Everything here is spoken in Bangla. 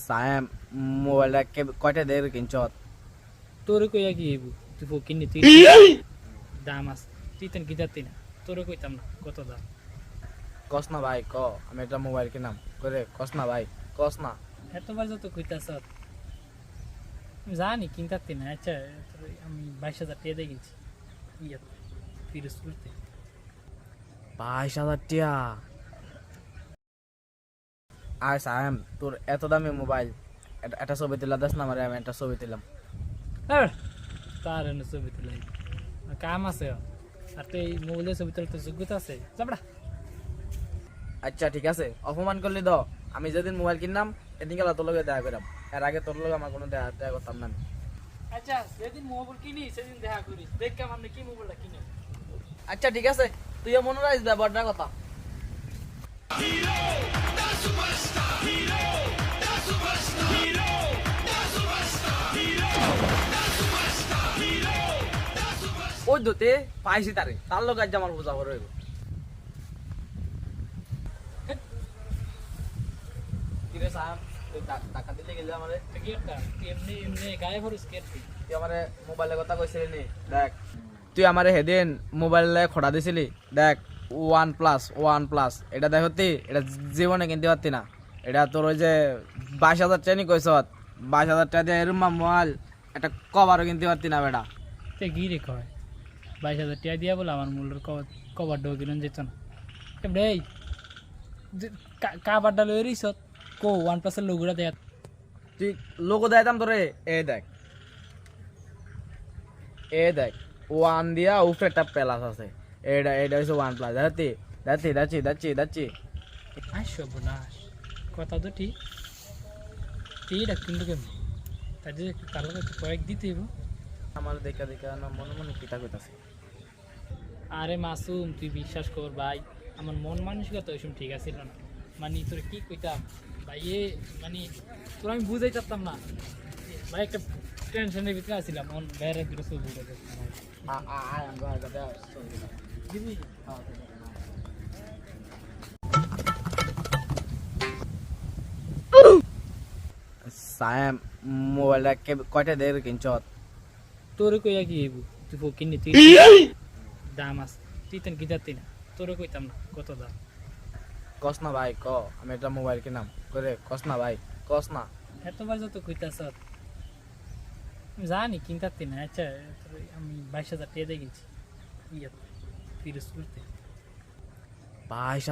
সায়েম মোবাইলটা কয়টা দিয়ে কিনছত? তোরে কইয়া কি হইব? তুই ফকিনি তুই দাম আছে তুই তেন কিতাতি না তোরে কইতাম না কত দাম। কস না ভাই, ক আমি একটা মোবাইল কিনাম করে, কস না ভাই, কস না। এতবার যত কইতাছ আমি জানি কিনতাতি না। আচ্ছা আমি 22,000 টাকা দিয়ে কিনছি ইয়া ফিরোজপুরতে। 22,000 টিয়া? আর সায়েম তোর এত দামি মোবাইল, একটা ছবি তুলা দাস না আমারে, আমি একটা ছবি তুলাম। তার এনে ছবি তুলাই কাম আছে আর তুই মোবাইলের ছবি তুলতে যোগ্যতা আছে যাবড়া। আচ্ছা ঠিক আছে, অপমান করলি দ। আমি যেদিন মোবাইল কিনলাম এদিন গেলা তোর লগে দেখা করাম, এর আগে তোর লগে আমার কোনো দেখা করতাম না আমি। আচ্ছা যেদিন মোবাইল কিনি সেদিন দেখা করিস, দেখ কেমন কি মোবাইলটা কিনে। আচ্ছা ঠিক আছে, তুইও মনে রাখিস ব্যাপারটার কথা। ওই দোতে পাইছি তারে, তার লোক আজ আমার বোঝা করে হইব। কিরে সাহেব, তুই টাকা দিলে গেলে আমারে, কি একটা এমনি এমনি গায়ে ভরিস কে তুই? তুই আমারে মোবাইলের কথা কইছিলি নি? দেখ তুই আমারে সেদিন মোবাইলে খোড়া দিছিলি, দেখ ওয়ান প্লাস এটা দেখতি, এটা জীবনে কিনতে পারতি না। এটা তোর ওই যে 22,000 টাকা নি কইস, 22,000 টাকা দিয়ে এরম মোবাইল একটা কভারও কিনতে পারতি না বেটা। তে গিরে কয় 22,000 টাকা দিয়া বলে আমার মূল্যের কভার ডো কিনুন যেত না। এবারে এই কাভারটা লই রইছ কো ওয়ান প্লাসের লোগোটা দেয়া। তুই লোগো দেখাইতাম তোরে, এ দেখ ওয়ান দিয়া উপরে একটা প্লাস আছে, এটা এটা হচ্ছে ওয়ান প্লাস। দাচ্ছি আই সর্বনাশ, কথা তো ঠিক এইটা কিন্তু কেমন তার যে তার লগে কয়েক দিতে হইব। আমার দেখা দেখা না মনে মনে পিতা কইতাছে। আরে মাসুম তুই বিশ্বাস কর ভাই, আমার মন মানসিকতা ওই সময় ঠিক আছিল না। মানে তোর কি কইতাম ভাই, মানে তোর আমি বুঝাই চাচ্তাম না ভাই, একটা টেনশনের ভিতরে আসছিলাম মন বাইরে দূরে সব বুঝে দিবি। সায়েম মোবাইলটা কয়টা দিয়ে কিনছত? তোরে কইয়া কি হইব? তুই ফকিনি তুই দাম আছে তুই তেন কিতাতি না তোরে কইতাম না কত দাম। কস না ভাই, ক আমি একটা মোবাইল কিনাম করে, কস না ভাই, কস না। এতবার যত কইতাছ আমি জানি কিনতাতি না। আচ্ছা আমি 22,000 টাকা দিয়ে কিনছি ইয়া ফিরোজপুরতে। 22,000